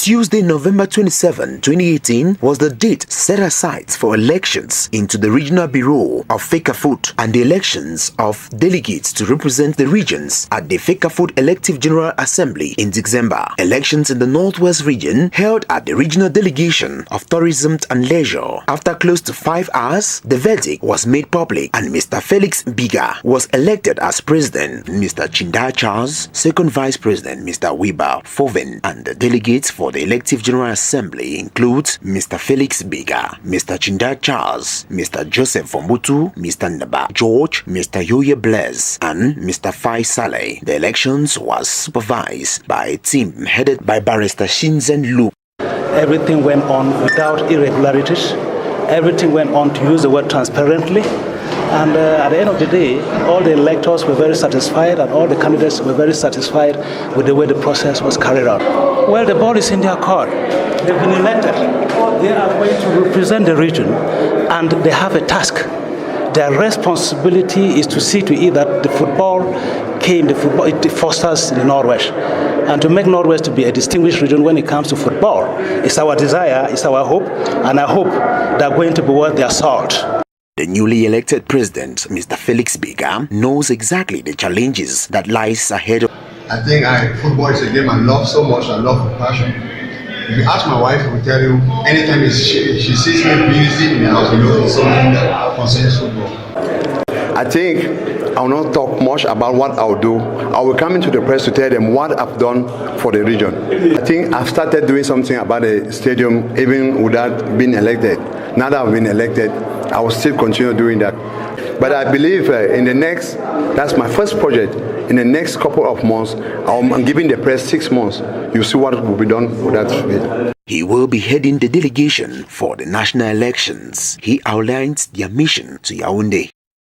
Tuesday, November 27, 2018 was the date set aside for elections into the Regional Bureau of FECAFOOT and the elections of delegates to represent the regions at the FECAFOOT Elective General Assembly in December. Elections in the Northwest region held at the Regional Delegation of Tourism and Leisure. After close to 5 hours, the verdict was made public and Mr. Felix Mbigha was elected as president. Mr. Chinda Charles, second vice president Mr. Wiba Foven, and the delegates for the Elective General Assembly includes Mr. Felix Mbigha, Mr. Chinda Charles, Mr. Joseph Vombutu, Mr. Naba George, Mr. Yoye Blaise, and Mr. Fai Saleh. The elections was supervised by a team headed by Barrister Shinzen Lu. Everything went on without irregularities. Everything went on, to use the word, transparently. And at the end of the day, all the electors were very satisfied and all the candidates were very satisfied with the way the process was carried out. Well, the ball is in their court. They've been elected. They are going to represent the region and they have a task. Their responsibility is to see to it that the football it fosters in the Northwest. And to make Northwest to be a distinguished region when it comes to football, it's our desire, it's our hope, and I hope they're going to be worth their salt. The newly elected president, Mr. Felix Mbigha, knows exactly the challenges that lies ahead of. I think football is a game I love so much. I love with passion. If you ask my wife, she will tell you anytime she sees me busy in the house, you know it's something that concerns football. I think I will not talk much about what I will do. I will come into the press to tell them what I've done for the region. I think I've started doing something about the stadium even without being elected. Now that I've been elected, I will still continue doing that. But I believe that's my first project. In the next couple of months, I'm giving the press 6 months. You'll see what will be done with that. He will be heading the delegation for the national elections. He outlines their mission to Yaoundé.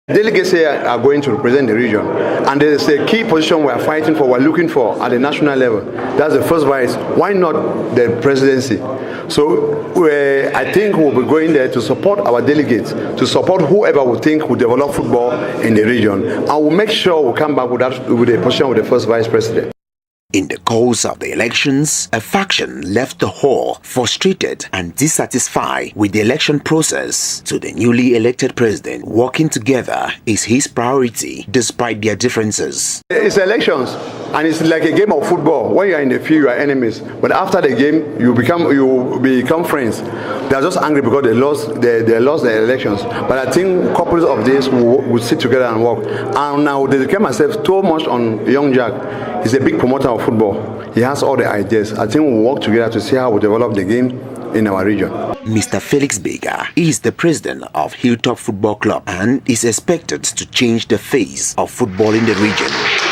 Delegates here are going to represent the region, and there is a key position we are fighting for, we're looking for at the national level. That's the first vice. Why not the presidency? So I think we'll be going there to support our delegates, to support whoever we think will develop football in the region, and we'll make sure we'll come back with a position with the first vice president. In the course of the elections, a faction left the hall frustrated and dissatisfied with the election process. To the newly elected president, working together is his priority despite their differences. It's elections and it's like a game of football. When you are in the field, you are enemies, but after the game, you become friends. They are just angry because they lost the elections. But I think couples of days will sit together and work. And now they dedicate myself so much on young Jack. He's a big promoter of football. He has all the ideas. I think we'll work together to see how we develop the game in our region. Mr. Felix Mbigha is the president of Yout Football Club and is expected to change the face of football in the region.